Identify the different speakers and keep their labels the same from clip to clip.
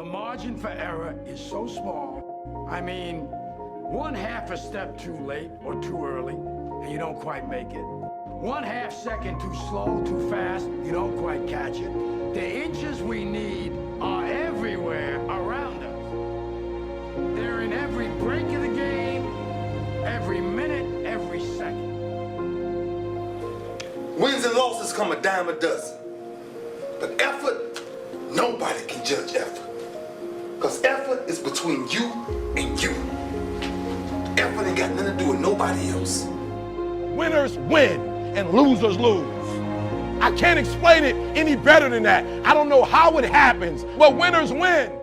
Speaker 1: margin for error is so small. I mean, 1/2 a step too late or too early, and you don't quite make it. 1/2 second too slow, too fast, you don't quite catch it. The inches we need are everywhere around us. They're in every break of the game, every minute, every second.
Speaker 2: Wins and losses come a dime a dozen. But effort, nobody can judge effort. Because effort is between you and you. Effort ain't got nothing to do with nobody else.
Speaker 3: Winners win and losers lose. I can't explain it any better than that. I don't know how it happens, but winners win.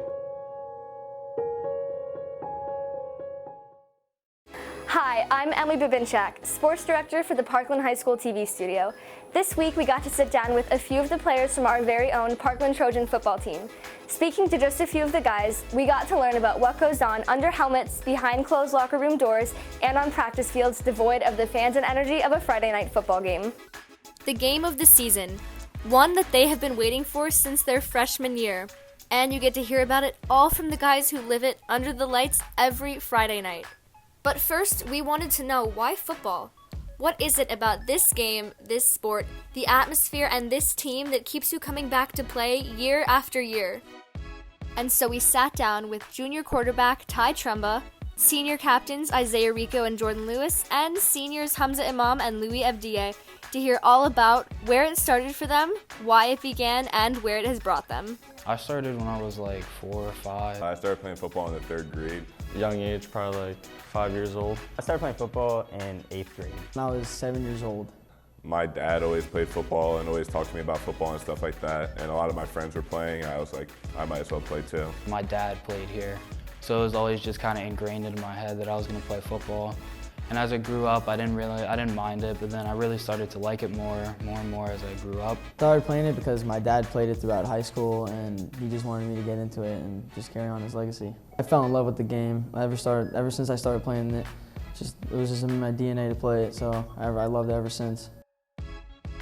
Speaker 4: Hi, I'm Emily Babinchak, Sports Director for the Parkland High School TV studio. This week we got to sit down with a few of the players from our very own Parkland Trojan football team. Speaking to just a few of the guys, we got to learn about what goes on under helmets, behind closed locker room doors, and on practice fields devoid of the fans and energy of a Friday night football game.
Speaker 5: The game of the season, one that they have been waiting for since their freshman year. And you get to hear about it all from the guys who live it under the lights every Friday night. But first, we wanted to know, why football? What is it about this game, this sport, the atmosphere, and this team that keeps you coming back to play year after year? And so we sat down with junior quarterback Tremba, senior captains Isiah Rico and Jordan Lewis, and seniors Humza Imam and Louie Avdijaj to hear all about where it started for them, why it began, and where it has brought them.
Speaker 6: I started when I was like 4 or 5.
Speaker 7: I started playing football in the 3rd grade.
Speaker 8: Young age, probably like 5 years old.
Speaker 9: I started playing football in 8th grade.
Speaker 10: When I was 7 years old.
Speaker 7: My dad always played football and always talked to me about football and stuff like that. And a lot of my friends were playing. I was like, I might as well play too.
Speaker 6: My dad played here, so it was always just kind of ingrained into my head that I was going to play football. And as I grew up, I didn't mind it, but then I really started to like it more and more as I grew up.
Speaker 10: I started playing it because my dad played it throughout high school, and he just wanted me to get into it and just carry on his legacy. I fell in love with the game. Ever since I started playing it, it was just in my DNA to play it, so I loved it ever since.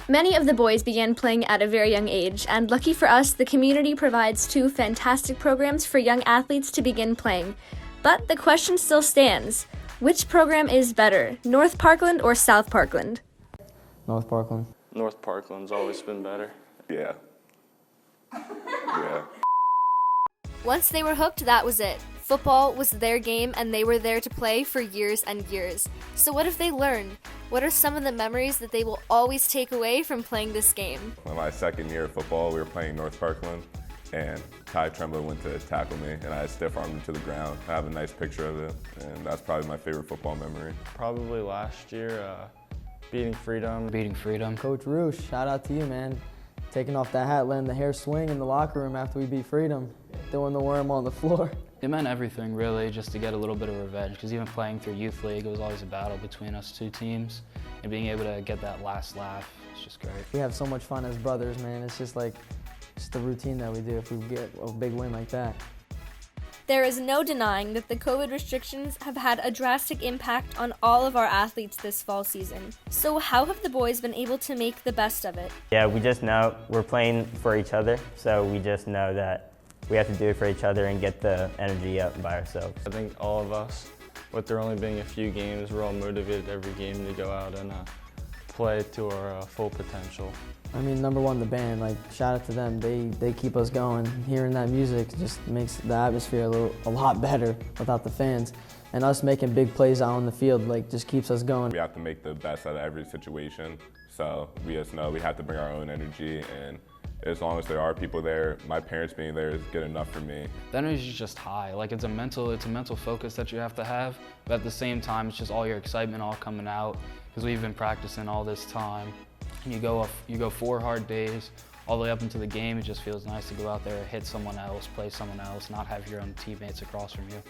Speaker 5: Many of the boys began playing at a very young age, and lucky for us, the community provides 2 fantastic programs for young athletes to begin playing. But the question still stands. Which program is better, North Parkland or South Parkland?
Speaker 10: North Parkland.
Speaker 8: North Parkland's always been better.
Speaker 7: Yeah. Yeah.
Speaker 5: Once they were hooked, that was it. Football was their game, and they were there to play for years and years. So what have they learned? What are some of the memories that they will always take away from playing this game?
Speaker 7: In my 2nd year of football, we were playing North Parkland, and Tremba went to tackle me, and I stiff-armed him to the ground. I have a nice picture of it, and that's probably my favorite football memory.
Speaker 8: Probably last year, beating Freedom.
Speaker 6: Beating Freedom.
Speaker 10: Coach Roosh, shout out to you, man. Taking off that hat, letting the hair swing in the locker room after we beat Freedom, throwing the worm on the floor.
Speaker 6: It meant everything, really, just to get a little bit of revenge, because even playing through Youth League, it was always a battle between us 2 teams, and being able to get that last laugh, it's just great.
Speaker 10: We have so much fun as brothers, man. It's just like, it's the routine that we do if we get a big win like that.
Speaker 5: There is no denying that the COVID restrictions have had a drastic impact on all of our athletes this fall season. So how have the boys been able to make the best of it?
Speaker 9: Yeah, we just know we're playing for each other, so we just know that we have to do it for each other and get the energy up by ourselves.
Speaker 8: I think all of us, with there only being a few games, we're all motivated every game to go out and play to our full potential.
Speaker 10: I mean, number one, the band, like, shout out to them. They keep us going. Hearing that music just makes the atmosphere a lot better without the fans. And us making big plays out on the field, like, just keeps us going.
Speaker 7: We have to make the best out of every situation, so we just know we have to bring our own energy, and as long as there are people there, my parents being there is good enough for me.
Speaker 6: The energy is just high. Like, it's a mental focus that you have to have, but at the same time, it's just all your excitement all coming out, because we've been practicing all this time. And you go 4 hard days, all the way up into the game. It just feels nice to go out there, hit someone else, play someone else, not have your own teammates across from you.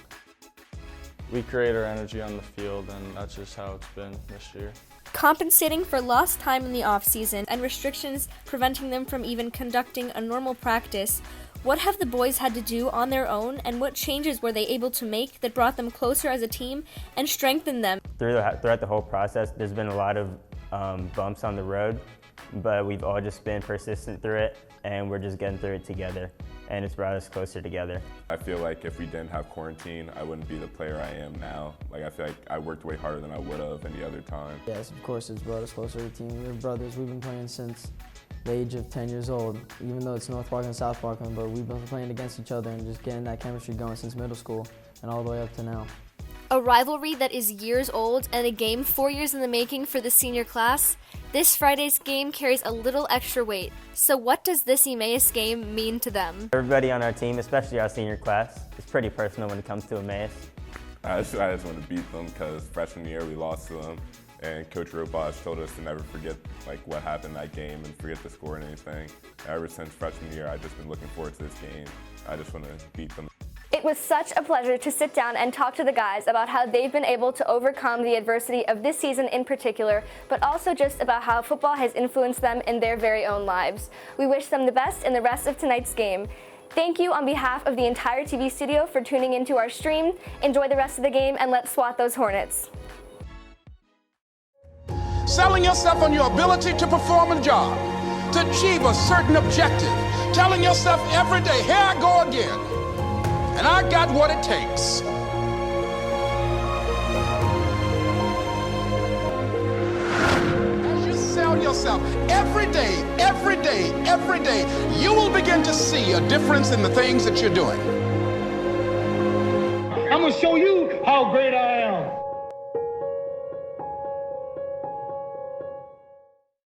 Speaker 8: We create our energy on the field, and that's just how it's been this year.
Speaker 5: Compensating for lost time in the off-season and restrictions preventing them from even conducting a normal practice, what have the boys had to do on their own, and what changes were they able to make that brought them closer as a team and strengthened them?
Speaker 9: Throughout the whole process, there's been a lot of bumps on the road, but we've all just been persistent through it, and we're just getting through it together. and it's brought us closer together.
Speaker 7: I feel like if we didn't have quarantine, I wouldn't be the player I am now. Like, I feel like I worked way harder than I would have any other time.
Speaker 10: Yes, of course, it's brought us closer to the team. We're brothers. We've been playing since the age of 10 years old, even though it's North Parkland, South Parkland, but we've been playing against each other and just getting that chemistry going since middle school and all the way up to now.
Speaker 5: A rivalry that is years old and a game 4 years in the making for the senior class, this Friday's game carries a little extra weight. So what does this Emmaus game mean to them?
Speaker 9: Everybody on our team, especially our senior class, is pretty personal when it comes to Emmaus.
Speaker 7: I just want to beat them because freshman year we lost to them, and Coach Ropaj told us to never forget like what happened that game and forget the score and anything. Ever since freshman year, I've just been looking forward to this game. I just want to beat them.
Speaker 4: It was such a pleasure to sit down and talk to the guys about how they've been able to overcome the adversity of this season in particular, but also just about how football has influenced them in their very own lives. We wish them the best in the rest of tonight's game. Thank you on behalf of the entire TV studio for tuning into our stream. Enjoy the rest of the game and let's swat those Hornets.
Speaker 3: Selling yourself on your ability to perform a job, to achieve a certain objective, telling yourself every day, here I go again, and I got what it takes. As you sell yourself every day, every day, every day, you will begin to see a difference in the things that you're doing.
Speaker 11: I'm gonna show you how great I am.